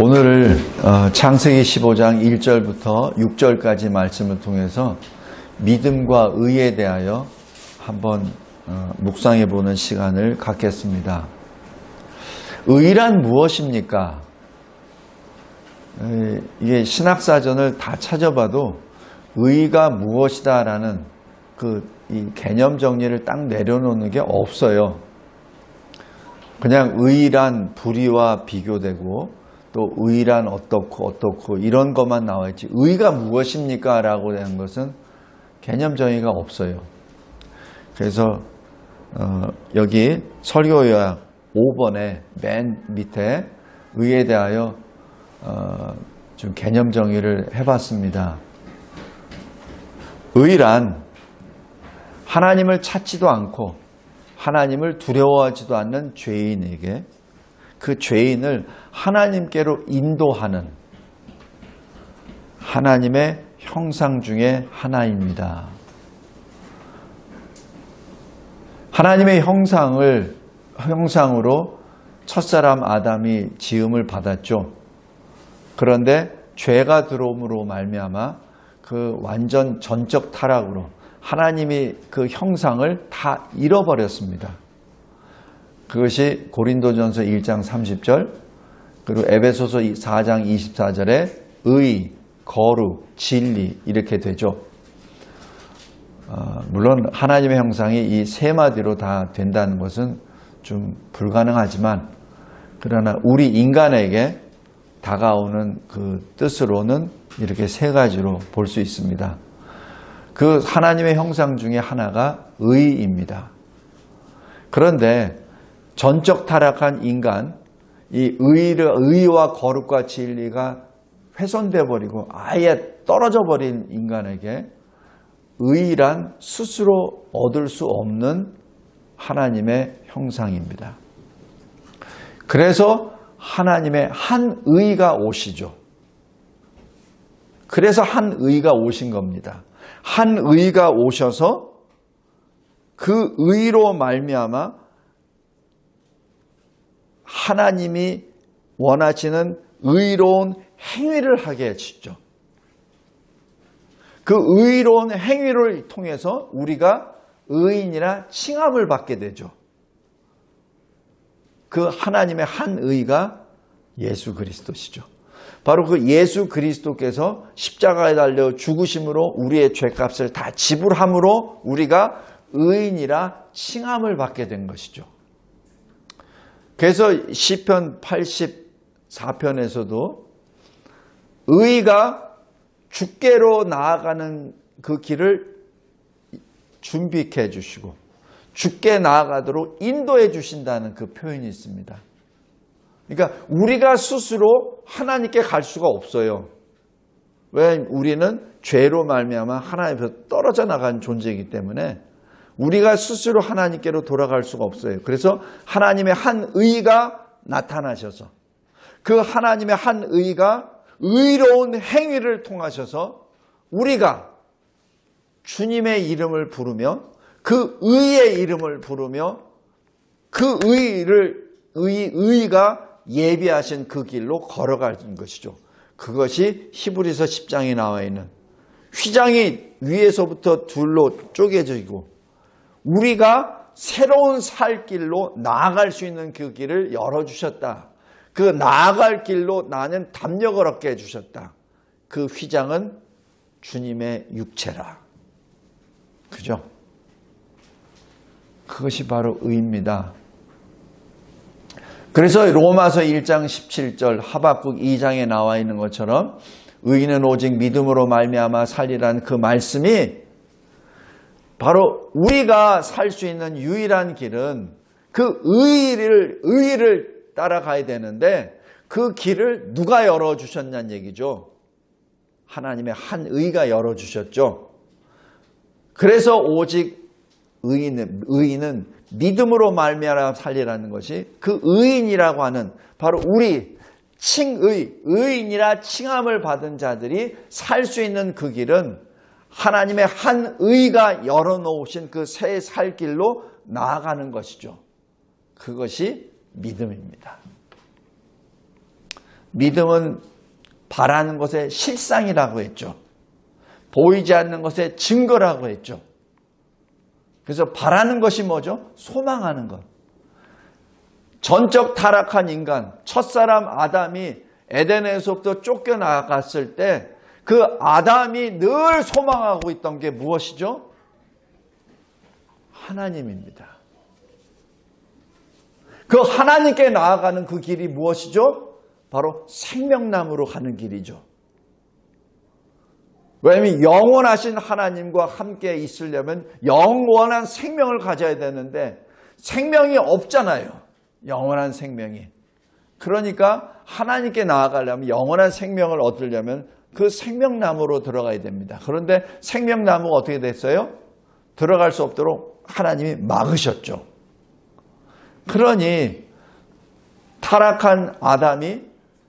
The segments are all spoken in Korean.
오늘 창세기 15장 1절부터 6절까지 말씀을 통해서 믿음과 의에 대하여 한번 묵상해 보는 시간을 갖겠습니다. 의란 무엇입니까? 이게 신학사전을 다 찾아봐도 의가 무엇이다라는 이 개념 정리를 딱 내려놓는 게 없어요. 그냥 의란 불의와 비교되고 또 의란 어떻고 이런 것만 나와 있지 의가 무엇입니까? 라고 하는 것은 개념 정의가 없어요. 그래서 여기 설교 요약 5번에 맨 밑에 의에 대하여 좀 개념 정의를 해봤습니다. 의란 하나님을 찾지도 않고 하나님을 두려워하지도 않는 죄인에게 그 죄인을 하나님께로 인도하는 하나님의 형상 중에 하나입니다. 하나님의 형상으로 첫사람 아담이 지음을 받았죠. 그런데 죄가 들어옴으로 말미암아 그 완전 전적 타락으로 하나님이 그 형상을 다 잃어버렸습니다. 그것이 고린도전서 1장 30절 그리고 에베소서 4장 24절에 의, 거룩, 진리 이렇게 되죠. 물론 하나님의 형상이 이 세 마디로 다 된다는 것은 좀 불가능하지만 그러나 우리 인간에게 다가오는 그 뜻으로는 이렇게 세 가지로 볼 수 있습니다. 그 하나님의 형상 중에 하나가 의입니다. 그런데 전적 타락한 인간, 이 의와 거룩과 진리가 훼손돼 버리고 아예 떨어져 버린 인간에게 의란 스스로 얻을 수 없는 하나님의 형상입니다. 그래서 하나님의 한 의가 오시죠. 그래서 한 의가 오신 겁니다. 한 의가 오셔서 그 의로 말미암아 하나님이 원하시는 의로운 행위를 하게 해주죠. 그 의로운 행위를 통해서 우리가 의인이라 칭함을 받게 되죠. 그 하나님의 한 의가 예수 그리스도시죠. 바로 그 예수 그리스도께서 십자가에 달려 죽으심으로 우리의 죄값을 다 지불함으로 우리가 의인이라 칭함을 받게 된 것이죠. 그래서 시편 84편에서도 의가 주께로 나아가는 그 길을 준비해 주시고 주께 나아가도록 인도해 주신다는 그 표현이 있습니다. 그러니까 우리가 스스로 하나님께 갈 수가 없어요. 왜? 우리는 죄로 말미암아 하나님께서 떨어져 나간 존재이기 때문에 우리가 스스로 하나님께로 돌아갈 수가 없어요. 그래서 하나님의 한 의가 나타나셔서 그 하나님의 한 의가 의로운 행위를 통하셔서 우리가 주님의 이름을 부르며 그 의의 이름을 부르며 그 의가 예비하신 그 길로 걸어가는 것이죠. 그것이 히브리서 10장에 나와 있는 휘장이 위에서부터 둘로 쪼개지고 우리가 새로운 살 길로 나아갈 수 있는 그 길을 열어주셨다. 그 나아갈 길로 나는 담력을 얻게 해주셨다. 그 휘장은 주님의 육체라. 그죠? 그것이 바로 의입니다. 그래서 로마서 1장 17절 하박국 2장에 나와 있는 것처럼 의인은 오직 믿음으로 말미암아 살리라는 그 말씀이 바로 우리가 살 수 있는 유일한 길은 그 의를 따라가야 되는데 그 길을 누가 열어주셨냐는 얘기죠. 하나님의 한 의가 열어주셨죠. 그래서 오직 의인은 믿음으로 말미암아 살리라는 것이 그 의인이라고 하는 바로 우리 의인이라 칭함을 받은 자들이 살 수 있는 그 길은 하나님의 한 의가 열어놓으신 그 새 살 길로 나아가는 것이죠. 그것이 믿음입니다. 믿음은 바라는 것의 실상이라고 했죠. 보이지 않는 것의 증거라고 했죠. 그래서 바라는 것이 뭐죠? 소망하는 것. 전적 타락한 인간, 첫사람 아담이 에덴에서부터 쫓겨나갔을 때 그 아담이 늘 소망하고 있던 게 무엇이죠? 하나님입니다. 그 하나님께 나아가는 그 길이 무엇이죠? 바로 생명나무로 가는 길이죠. 왜냐하면 영원하신 하나님과 함께 있으려면 영원한 생명을 가져야 되는데 생명이 없잖아요. 영원한 생명이. 그러니까 하나님께 나아가려면 영원한 생명을 얻으려면 그 생명나무로 들어가야 됩니다. 그런데 생명나무가 어떻게 됐어요? 들어갈 수 없도록 하나님이 막으셨죠. 그러니 타락한 아담이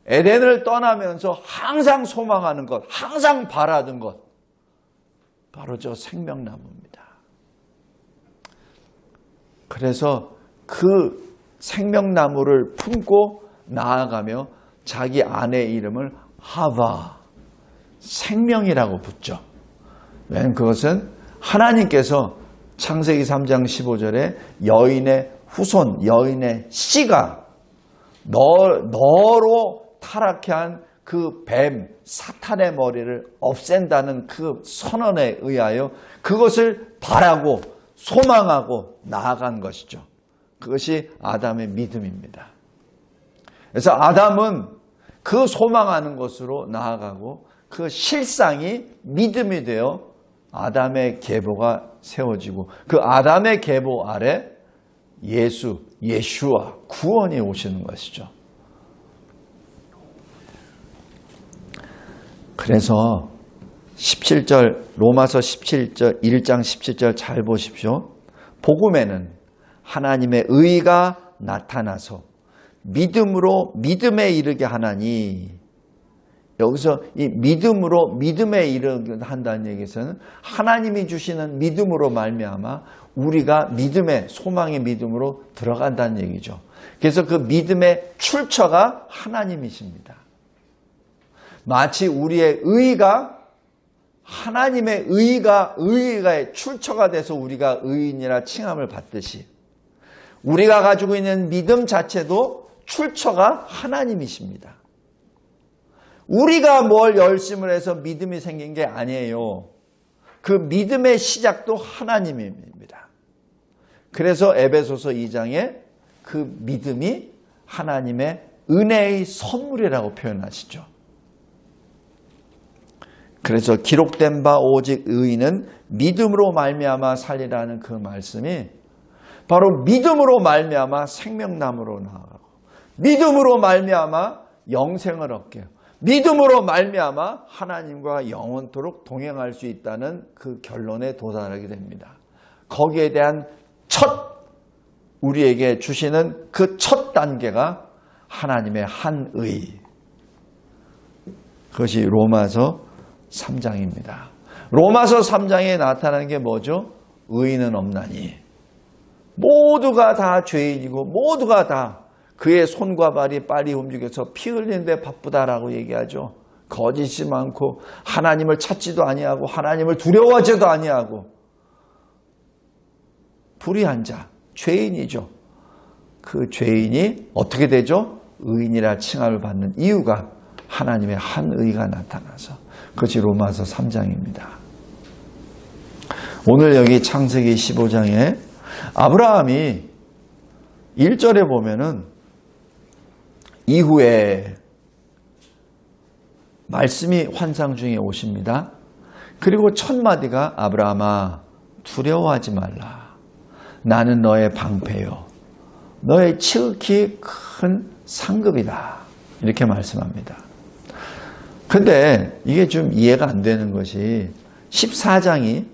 에덴을 떠나면서 항상 소망하는 것, 항상 바라던 것, 바로 저 생명나무입니다. 그래서 그 생명나무를 품고 나아가며 자기 아내의 이름을 하와, 생명이라고 붙죠. 왜냐하면 그것은 하나님께서 창세기 3장 15절에 여인의 후손, 여인의 씨가 너로 타락해 한 그 뱀, 사탄의 머리를 없앤다는 그 선언에 의하여 그것을 바라고 소망하고 나아간 것이죠. 그것이 아담의 믿음입니다. 그래서 아담은 그 소망하는 것으로 나아가고 그 실상이 믿음이 되어 아담의 계보가 세워지고 그 아담의 계보 아래 예수와 구원이 오시는 것이죠. 그래서 17절 로마서 17절 1장 17절 잘 보십시오. 복음에는 하나님의 의가 나타나서 믿음으로 믿음에 이르게 하나니, 여기서 이 믿음으로 믿음에 이르게 한다는 얘기에서는 하나님이 주시는 믿음으로 말미암아 우리가 믿음의 소망의 믿음으로 들어간다는 얘기죠. 그래서 그 믿음의 출처가 하나님이십니다. 마치 우리의 의가 하나님의 의의가의 출처가 돼서 우리가 의인이라 칭함을 받듯이 우리가 가지고 있는 믿음 자체도 출처가 하나님이십니다. 우리가 뭘 열심을 해서 믿음이 생긴 게 아니에요. 그 믿음의 시작도 하나님입니다. 그래서 에베소서 2장에 그 믿음이 하나님의 은혜의 선물이라고 표현하시죠. 그래서 기록된 바 오직 의인은 믿음으로 말미암아 살리라는 그 말씀이 바로 믿음으로 말미암아 생명나무로 나아가고 믿음으로 말미암아 영생을 얻게, 믿음으로 말미암아 하나님과 영원토록 동행할 수 있다는 그 결론에 도달하게 됩니다. 거기에 대한 우리에게 주시는 그 첫 단계가 하나님의 한의, 그것이 로마서 3장입니다. 로마서 3장에 나타나는 게 뭐죠? 의인은 없나니 모두가 다 죄인이고 모두가 다 그의 손과 발이 빨리 움직여서 피 흘리는데 바쁘다라고 얘기하죠. 거짓이 많고 하나님을 찾지도 아니하고 하나님을 두려워하지도 아니하고 불의한 자, 죄인이죠. 그 죄인이 어떻게 되죠? 의인이라 칭함을 받는 이유가 하나님의 한의가 나타나서, 그것이 로마서 3장입니다. 오늘 여기 창세기 15장에 아브라함이 1절에 보면은 이후에 말씀이 환상 중에 오십니다. 그리고 첫 마디가 아브라함아 두려워하지 말라. 나는 너의 방패요. 너의 지극히 큰 상급이다. 이렇게 말씀합니다. 근데 이게 좀 이해가 안 되는 것이 14장의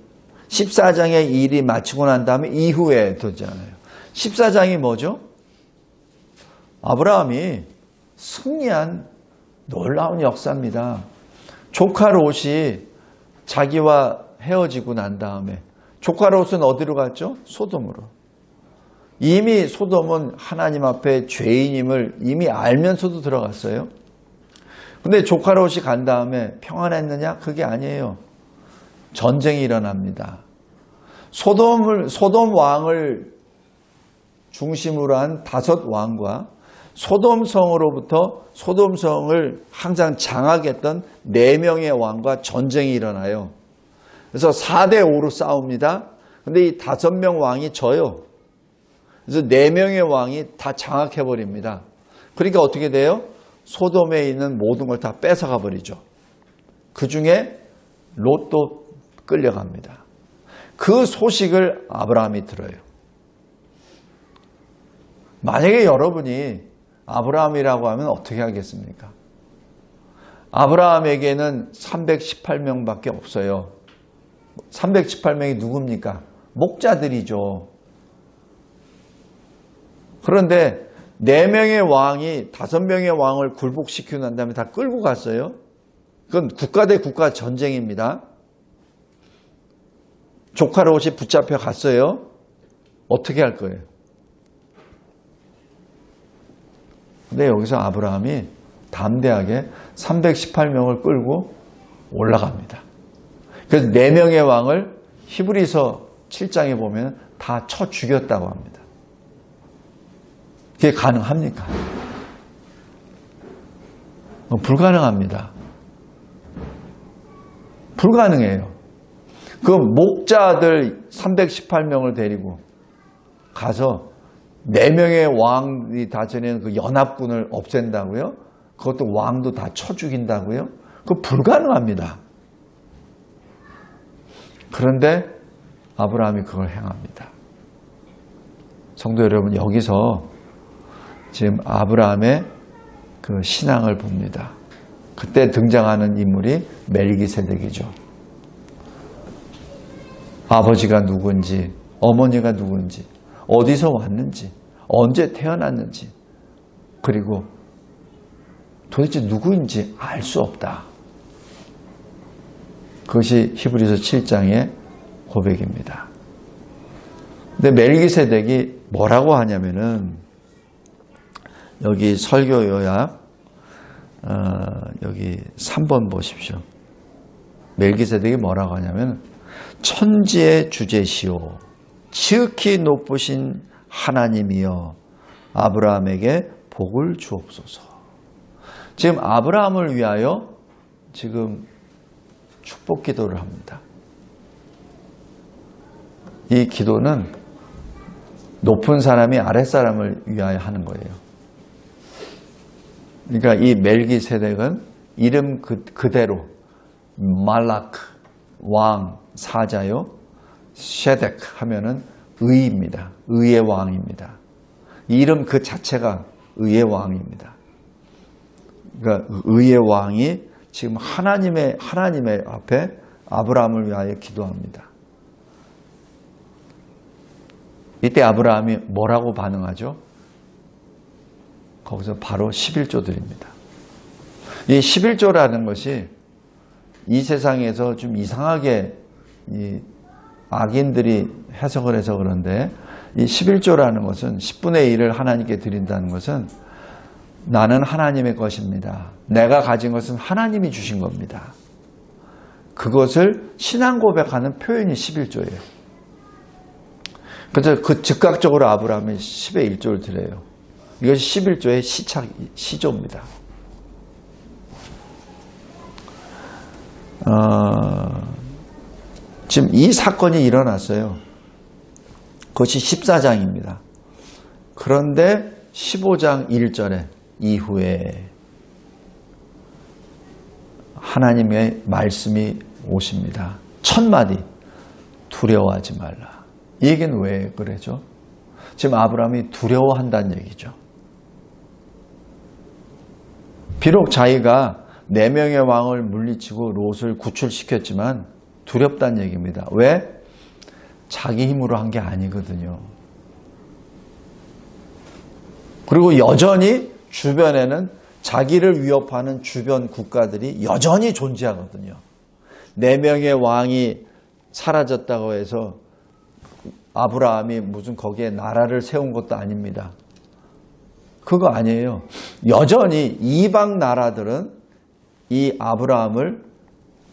일이 마치고 난 다음에 이후에 되잖아요. 14장이 뭐죠? 아브라함이 승리한 놀라운 역사입니다. 조카 롯이 자기와 헤어지고 난 다음에 조카 롯은 어디로 갔죠? 소돔으로. 이미 소돔은 하나님 앞에 죄인임을 이미 알면서도 들어갔어요. 근데 조카 롯이 간 다음에 평안했느냐? 그게 아니에요. 전쟁이 일어납니다. 소돔 왕을 중심으로 한 5왕과 소돔성으로부터 소돔성을 항상 장악했던 4명의 왕과 전쟁이 일어나요. 그래서 4대 5로 싸웁니다. 근데 이 5명 왕이 져요. 그래서 4명의 왕이 다 장악해버립니다. 그러니까 어떻게 돼요? 소돔에 있는 모든 걸 다 뺏어가 버리죠. 그 중에 롯도 끌려갑니다. 그 소식을 아브라함이 들어요. 만약에 여러분이 아브라함이라고 하면 어떻게 하겠습니까? 아브라함에게는 318명밖에 없어요. 318명이 누굽니까? 목자들이죠. 그런데 4명의 왕이 5명의 왕을 굴복시키고 난 다음에 다 끌고 갔어요. 그건 국가 대 국가 전쟁입니다. 조카 롯이 붙잡혀 갔어요. 어떻게 할 거예요? 근데 여기서 아브라함이 담대하게 318명을 끌고 올라갑니다. 그래서 4명의 왕을 히브리서 7장에 보면 다 쳐 죽였다고 합니다. 그게 가능합니까? 불가능합니다. 불가능해요. 그 목자들 318명을 데리고 가서 4명의 왕이 다스리는 그 연합군을 없앤다고요? 그것도 왕도 다 쳐 죽인다고요? 그거 불가능합니다. 그런데 아브라함이 그걸 행합니다. 성도 여러분, 여기서 지금 아브라함의 그 신앙을 봅니다. 그때 등장하는 인물이 멜기세덱이죠. 아버지가 누군지, 어머니가 누군지, 어디서 왔는지, 언제 태어났는지, 그리고 도대체 누구인지 알 수 없다. 그것이 히브리서 7장의 고백입니다. 근데 멜기세덱이 뭐라고 하냐면은 여기 설교 요약 여기 3번 보십시오. 멜기세덱이 뭐라고 하냐면 천지의 주제시오 지극히 높으신 하나님이여 아브라함에게 복을 주옵소서. 지금 아브라함을 위하여 지금 축복 기도를 합니다. 이 기도는 높은 사람이 아랫사람을 위하여 하는 거예요. 그러니까 이 멜기세덱은 이름 그대로 말라크, 왕, 사자요. 셰덱 하면은 의입니다. 의의 왕입니다. 이름 그 자체가 의의 왕입니다. 그러니까 의의 왕이 지금 하나님의 앞에 아브라함을 위하여 기도합니다. 이때 아브라함이 뭐라고 반응하죠? 거기서 바로 11조 드립니다. 이 11조라는 것이 이 세상에서 좀 이상하게 이 악인들이 해석을 해서 그런데 이 11조라는 것은 10분의 1을 하나님께 드린다는 것은 나는 하나님의 것입니다. 내가 가진 것은 하나님이 주신 겁니다. 그것을 신앙 고백하는 표현이 11조예요. 그래서 그 즉각적으로 아브라함이 10의 1조를 드려요. 이것이 11조의 시조입니다. 지금 이 사건이 일어났어요. 그것이 14장입니다. 그런데 15장 1절에 이후에 하나님의 말씀이 오십니다. 첫 마디, 두려워하지 말라. 이 얘기는 왜 그러죠? 지금 아브라함이 두려워한다는 얘기죠. 비록 자기가 4명의 왕을 물리치고 롯을 구출시켰지만 두렵다는 얘기입니다. 왜? 자기 힘으로 한 게 아니거든요. 그리고 여전히 주변에는 자기를 위협하는 주변 국가들이 여전히 존재하거든요. 4명의 왕이 사라졌다고 해서 아브라함이 무슨 거기에 나라를 세운 것도 아닙니다. 그거 아니에요. 여전히 이방 나라들은 이 아브라함을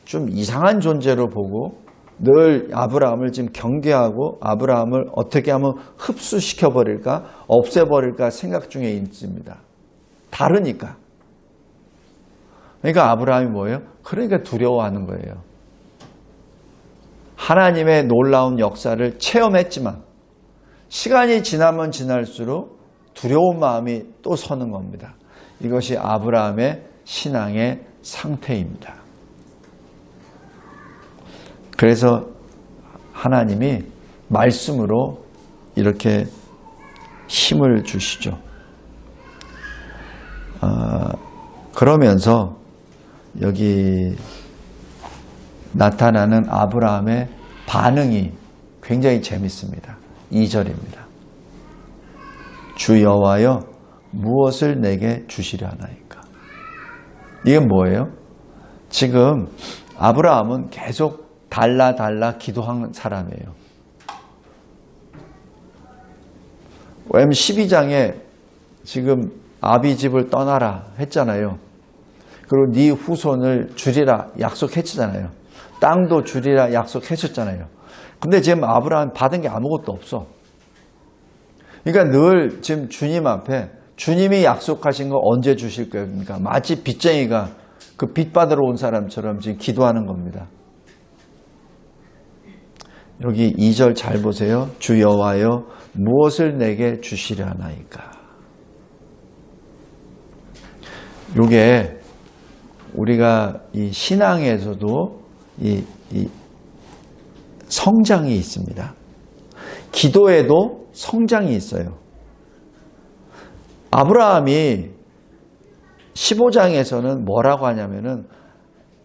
좀 이상한 존재로 보고 늘 아브라함을 지금 경계하고 아브라함을 어떻게 하면 흡수시켜버릴까 없애버릴까 생각 중에 있습니다. 다르니까. 그러니까 아브라함이 뭐예요? 그러니까 두려워하는 거예요. 하나님의 놀라운 역사를 체험했지만 시간이 지나면 지날수록 두려운 마음이 또 서는 겁니다. 이것이 아브라함의 신앙의 상태입니다. 그래서 하나님이 말씀으로 이렇게 힘을 주시죠. 그러면서 여기 나타나는 아브라함의 반응이 굉장히 재밌습니다. 2절입니다. 주 여호와여 무엇을 내게 주시려 하나이까? 이게 뭐예요? 지금 아브라함은 계속 달라 기도한 사람이에요. 왜냐면 12장에 지금 아비 집을 떠나라 했잖아요. 그리고 네 후손을 주리라 약속했잖아요. 땅도 주리라 약속했었잖아요. 근데 지금 아브라함 받은 게 아무것도 없어. 그러니까 늘 지금 주님 앞에 주님이 약속하신 거 언제 주실 겁니까? 마치 빚쟁이가 그 빚 받으러 온 사람처럼 지금 기도하는 겁니다. 여기 2절 잘 보세요. 주 여호와여 무엇을 내게 주시려 하나이까? 이게 우리가 이 신앙에서도 이 성장이 있습니다. 기도에도 성장이 있어요. 아브라함이 15장에서는 뭐라고 하냐면은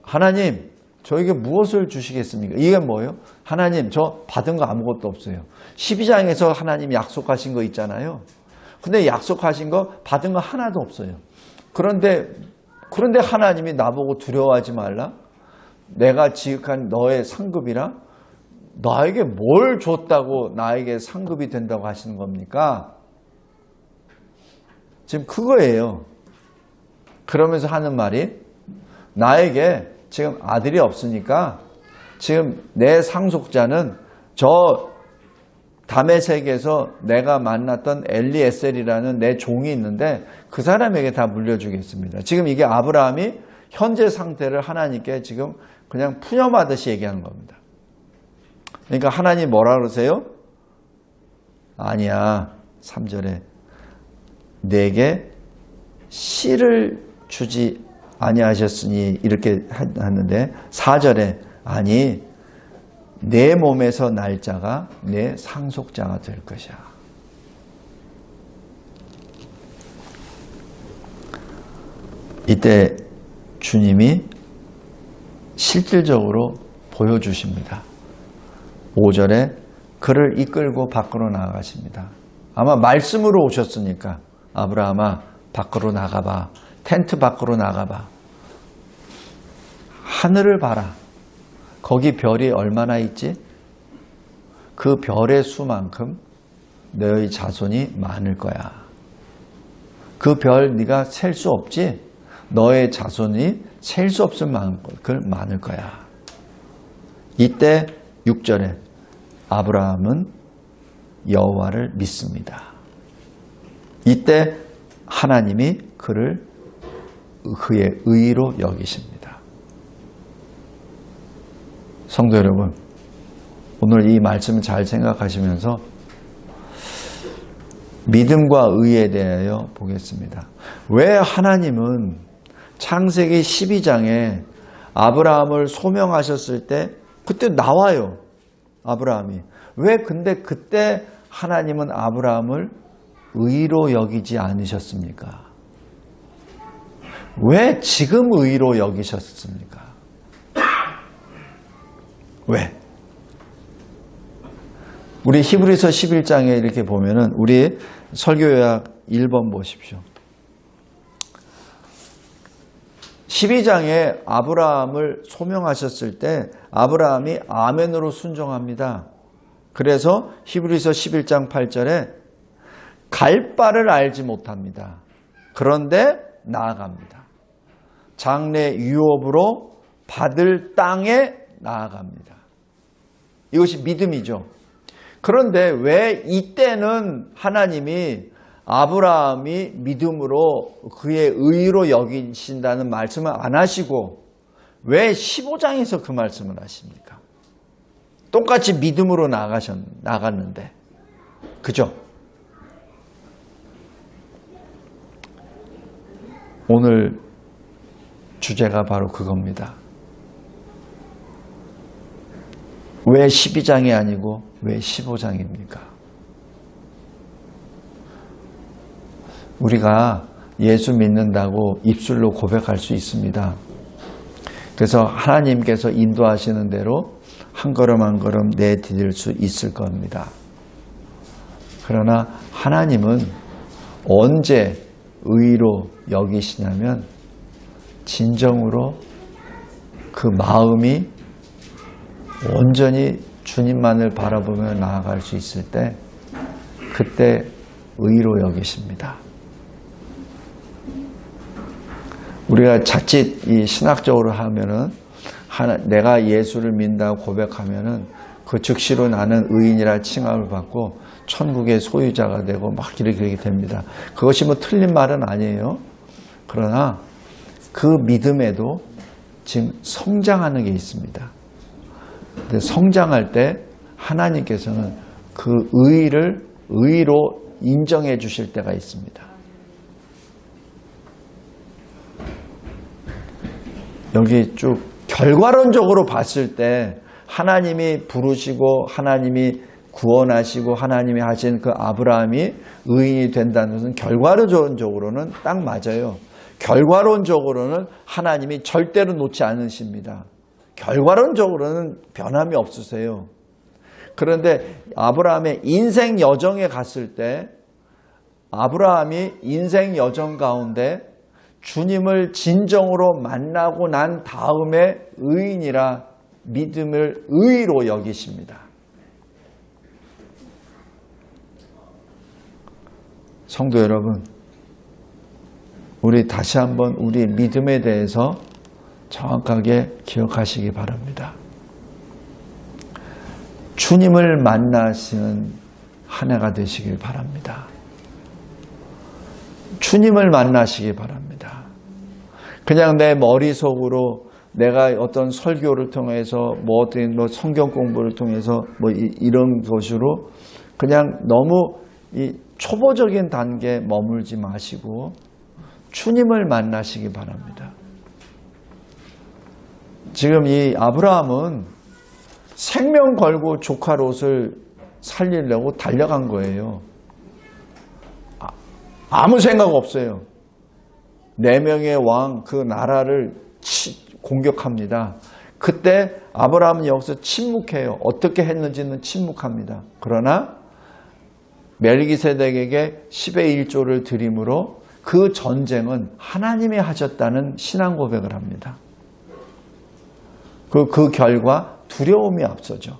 하나님 저에게 무엇을 주시겠습니까? 이게 뭐예요? 하나님 저 받은 거 아무것도 없어요. 12장에서 하나님 약속하신 거 있잖아요. 근데 약속하신 거 받은 거 하나도 없어요. 그런데 하나님이 나보고 두려워하지 말라? 내가 지극한 너의 상급이라? 나에게 뭘 줬다고 나에게 상급이 된다고 하시는 겁니까? 지금 그거예요. 그러면서 하는 말이 나에게 지금 아들이 없으니까 지금 내 상속자는 저 다메섹에서 내가 만났던 엘리에셀이라는 내 종이 있는데 그 사람에게 다 물려주겠습니다. 지금 이게 아브라함이 현재 상태를 하나님께 지금 그냥 푸념하듯이 얘기하는 겁니다. 그러니까 하나님 뭐라 그러세요? 아니야. 3절에 내게 씨를 주지 아니하셨으니 이렇게 하는데 4절에 아니 내 몸에서 날 자가 내 상속자가 될 것이야. 이때 주님이 실질적으로 보여주십니다. 5절에 그를 이끌고 밖으로 나가십니다. 아마 말씀으로 오셨으니까 아브라함아 밖으로 나가봐. 텐트 밖으로 나가봐. 하늘을 봐라. 거기 별이 얼마나 있지? 그 별의 수만큼 너의 자손이 많을 거야. 그 별 네가 셀 수 없지? 너의 자손이 셀 수 없을 만큼 많을 거야. 이때 6절에 아브라함은 여호와를 믿습니다. 이때 하나님이 그를 그의 의로 여기십니다. 성도 여러분, 오늘 이 말씀을 잘 생각하시면서 믿음과 의에 대하여 보겠습니다. 왜 하나님은 창세기 12장에 아브라함을 소명하셨을 때 그때 나와요. 아브라함이. 왜 근데 그때 하나님은 아브라함을 의로 여기지 않으셨습니까? 왜 지금 의로 여기셨습니까? 왜? 우리 히브리서 11장에 이렇게 보면은 우리 설교요약 1번 보십시오. 12장에 아브라함을 소명하셨을 때 아브라함이 아멘으로 순종합니다. 그래서 히브리서 11장 8절에 갈 바를 알지 못합니다. 그런데 나아갑니다. 장래 유업으로 받을 땅에 나아갑니다. 이것이 믿음이죠. 그런데 왜 이때는 하나님이 아브라함이 믿음으로 그의 의로 여기신다는 말씀을 안 하시고 왜 15장에서 그 말씀을 하십니까? 똑같이 믿음으로 나갔는데. 그죠? 오늘 주제가 바로 그겁니다. 왜 12장이 아니고 왜 15장입니까? 우리가 예수 믿는다고 입술로 고백할 수 있습니다. 그래서 하나님께서 인도하시는 대로 한 걸음 한 걸음 내디딜 수 있을 겁니다. 그러나 하나님은 언제 의로 여기시냐면 진정으로 그 마음이 온전히 주님만을 바라보며 나아갈 수 있을 때 그때 의로 여기십니다. 우리가 자칫 이 신학적으로 하면은 내가 예수를 믿는다고 고백하면은 그 즉시로 나는 의인이라 칭함을 받고 천국의 소유자가 되고 막 이렇게 됩니다. 그것이 뭐 틀린 말은 아니에요. 그러나 그 믿음에도 지금 성장하는 게 있습니다. 근데 성장할 때 하나님께서는 그 의를 의로 인정해 주실 때가 있습니다. 여기 쭉 결과론적으로 봤을 때 하나님이 부르시고 하나님이 구원하시고 하나님이 하신 그 아브라함이 의인이 된다는 것은 결과론적으로는 딱 맞아요. 결과론적으로는 하나님이 절대로 놓지 않으십니다. 결과론적으로는 변함이 없으세요. 그런데 아브라함의 인생 여정에 갔을 때 아브라함이 인생 여정 가운데 주님을 진정으로 만나고 난 다음에 의인이라 믿음을 의로 여기십니다. 성도 여러분, 우리 다시 한번 우리 믿음에 대해서 정확하게 기억하시기 바랍니다. 주님을 만나시는 한 해가 되시길 바랍니다. 주님을 만나시기 바랍니다. 그냥 내 머릿속으로 내가 어떤 설교를 통해서 어떤 성경 공부를 통해서 이런 것으로 그냥 너무 이 초보적인 단계에 머물지 마시고 주님을 만나시기 바랍니다. 지금 이 아브라함은 생명 걸고 조카 롯을 살리려고 달려간 거예요. 아무 생각 없어요. 4명의 왕 그 나라를 공격합니다. 그때 아브라함은 여기서 침묵해요. 어떻게 했는지는 침묵합니다. 그러나 멜기세덱에게 10의 1조를 드림으로 그 전쟁은 하나님이 하셨다는 신앙 고백을 합니다. 그 결과 두려움이 앞서죠.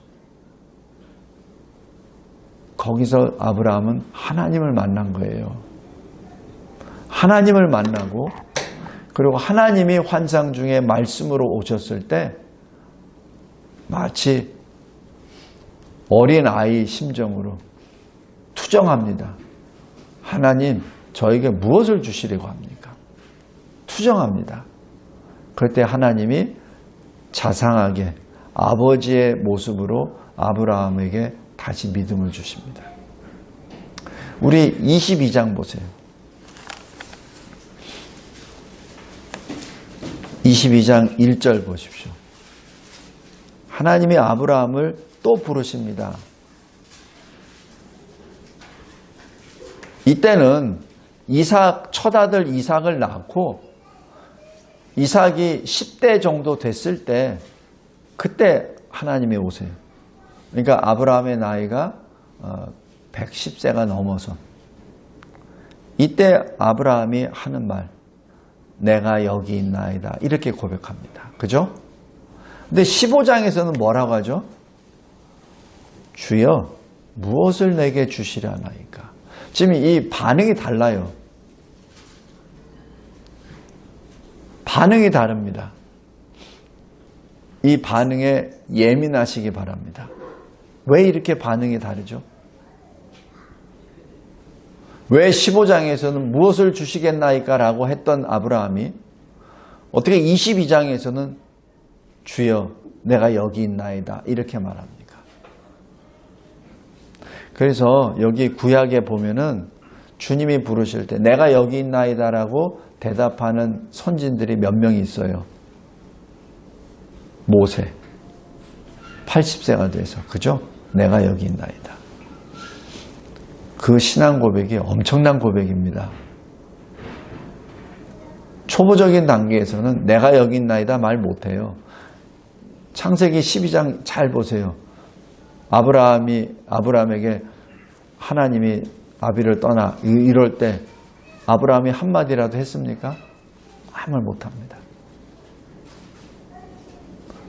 거기서 아브라함은 하나님을 만난 거예요. 하나님을 만나고 그리고 하나님이 환상 중에 말씀으로 오셨을 때 마치 어린 아이 심정으로 투정합니다. 하나님, 저에게 무엇을 주시려고 합니까? 투정합니다. 그럴 때 하나님이 자상하게 아버지의 모습으로 아브라함에게 다시 믿음을 주십니다. 우리 22장 보세요. 22장 1절 보십시오. 하나님이 아브라함을 또 부르십니다. 이때는 첫 아들 이삭을 낳고 이삭이 10대 정도 됐을 때 그때 하나님이 오세요. 그러니까 아브라함의 나이가 110세가 넘어서 이때 아브라함이 하는 말, 내가 여기 있나이다, 이렇게 고백합니다. 그죠? 근데 15장에서는 뭐라고 하죠? 주여 무엇을 내게 주시려나이까. 지금 이 반응이 달라요. 반응이 다릅니다. 이 반응에 예민하시기 바랍니다. 왜 이렇게 반응이 다르죠? 왜 15장에서는 무엇을 주시겠나이까 라고 했던 아브라함이 어떻게 22장에서는 주여 내가 여기 있나이다 이렇게 말합니까? 그래서 여기 구약에 보면은 주님이 부르실 때 내가 여기 있나이다 라고 대답하는 선진들이 몇 명이 있어요. 모세 80세가 돼서 그죠? 내가 여기 있나이다. 그 신앙 고백이 엄청난 고백입니다. 초보적인 단계에서는 내가 여기 있나이다 말 못해요. 창세기 12장 잘 보세요. 아브라함에게 하나님이 아비를 떠나 이럴 때 아브라함이 한마디라도 했습니까? 아무 말 못합니다.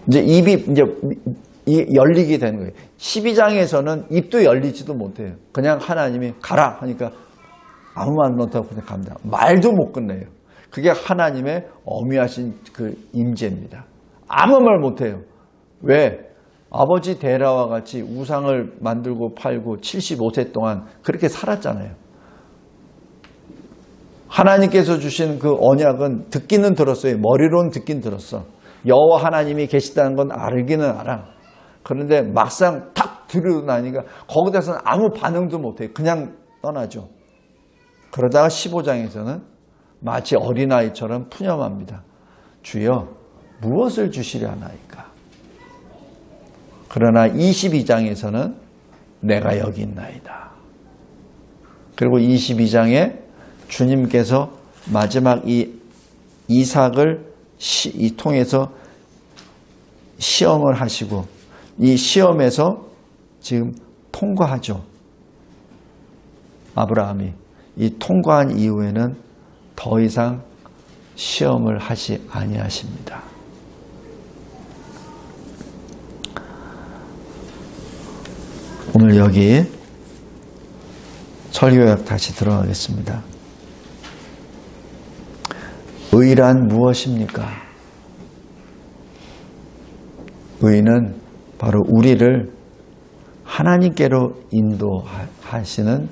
이제 입이 열리게 되는 거예요. 12장에서는 입도 열리지도 못해요. 그냥 하나님이 가라 하니까 아무 말 못하고 그냥 갑니다. 말도 못 끝내요. 그게 하나님의 어미하신 그 임재입니다. 아무 말 못해요. 왜? 아버지 데라와 같이 우상을 만들고 팔고 75세 동안 그렇게 살았잖아요. 하나님께서 주신 그 언약은 듣기는 들었어요. 머리로는 듣긴 들었어. 여호와 하나님이 계시다는 건 알기는 알아. 그런데 막상 탁 들으고 나니까 거기다서는 아무 반응도 못해요. 그냥 떠나죠. 그러다가 15장에서는 마치 어린아이처럼 푸념합니다. 주여 무엇을 주시려나이까. 그러나 22장에서는 내가 여기 있나이다. 그리고 22장에 주님께서 마지막 이 이삭을 통해서 시험을 하시고 이 시험에서 지금 통과하죠. 아브라함이 이 통과한 이후에는 더 이상 시험을 하지 아니하십니다. 오늘 여기 설교약 다시 들어가겠습니다. 의란 무엇입니까? 의는 바로 우리를 하나님께로 인도하시는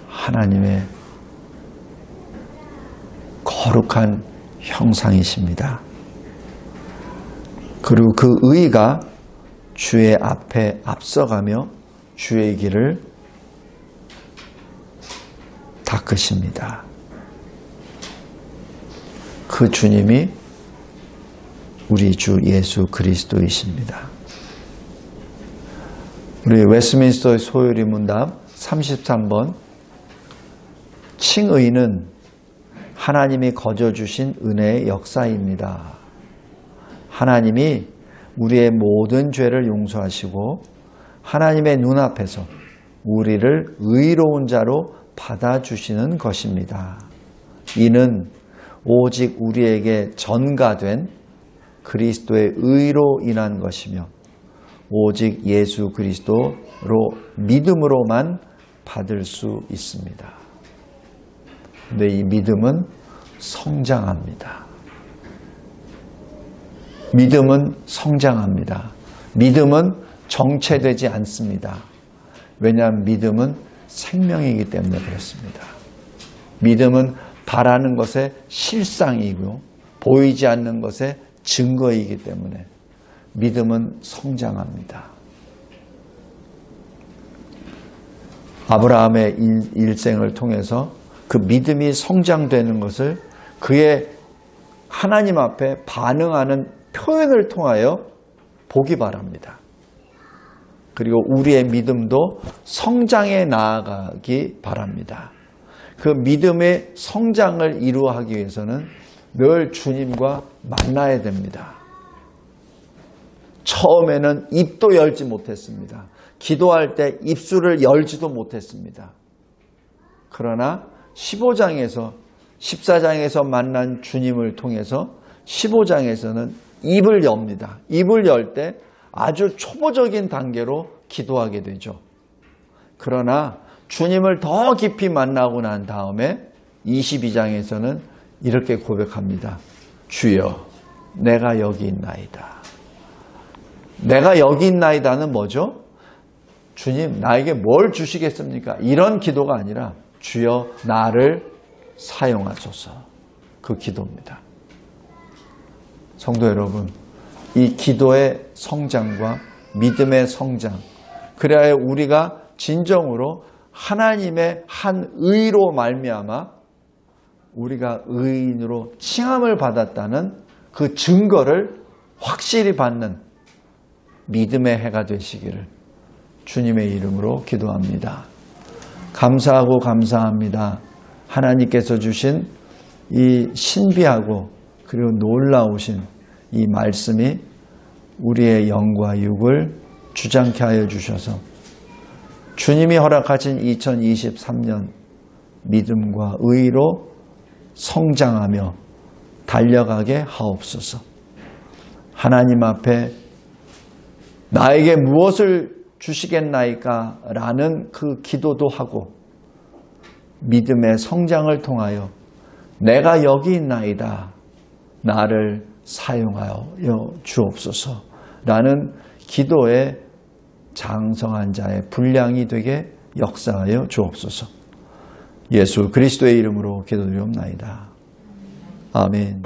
하나님의 거룩한 형상이십니다. 그리고 그 의가 주의 앞에 앞서가며 주의 길을 닦으십니다. 그 주님이 우리 주 예수 그리스도이십니다. 우리 웨스민스터의 소요리 문답 33번 칭의는 하나님이 거저 주신 은혜의 역사입니다. 하나님이 우리의 모든 죄를 용서하시고 하나님의 눈앞에서 우리를 의로운 자로 받아주시는 것입니다. 이는 오직 우리에게 전가된 그리스도의 의로 인한 것이며 오직 예수 그리스도로 믿음으로만 받을 수 있습니다. 근데 이 믿음은 성장합니다. 믿음은 성장합니다. 믿음은 정체되지 않습니다. 왜냐하면 믿음은 생명이기 때문에 그렇습니다. 믿음은 바라는 것의 실상이고 보이지 않는 것의 증거이기 때문에 믿음은 성장합니다. 아브라함의 일생을 통해서 그 믿음이 성장되는 것을 그의 하나님 앞에 반응하는 표현을 통하여 보기 바랍니다. 그리고 우리의 믿음도 성장해 나아가기 바랍니다. 그 믿음의 성장을 이루하기 위해서는 늘 주님과 만나야 됩니다. 처음에는 입도 열지 못했습니다. 기도할 때 입술을 열지도 못했습니다. 그러나 15장에서 14장에서 만난 주님을 통해서 15장에서는 입을 엽니다. 입을 열 때 아주 초보적인 단계로 기도하게 되죠. 그러나 주님을 더 깊이 만나고 난 다음에 22장에서는 이렇게 고백합니다. 주여 내가 여기 있나이다. 내가 여기 있나이다는 뭐죠? 주님 나에게 뭘 주시겠습니까? 이런 기도가 아니라 주여 나를 사용하소서. 그 기도입니다. 성도 여러분, 이 기도의 성장과 믿음의 성장, 그래야 우리가 진정으로 하나님의 한 의로 말미암아 우리가 의인으로 칭함을 받았다는 그 증거를 확실히 받는 믿음의 해가 되시기를 주님의 이름으로 기도합니다. 감사하고 감사합니다. 하나님께서 주신 이 신비하고 그리고 놀라우신 이 말씀이 우리의 영과 육을 주장케 하여 주셔서 주님이 허락하신 2023년 믿음과 의로 성장하며 달려가게 하옵소서. 하나님 앞에 나에게 무엇을 주시겠나이까? 라는 그 기도도 하고 믿음의 성장을 통하여 내가 여기 있나이다. 나를 사용하여 주옵소서. 라는 기도의 장성한 자의 분량이 되게 역사하여 주옵소서. 예수 그리스도의 이름으로 기도드리옵나이다. 아멘.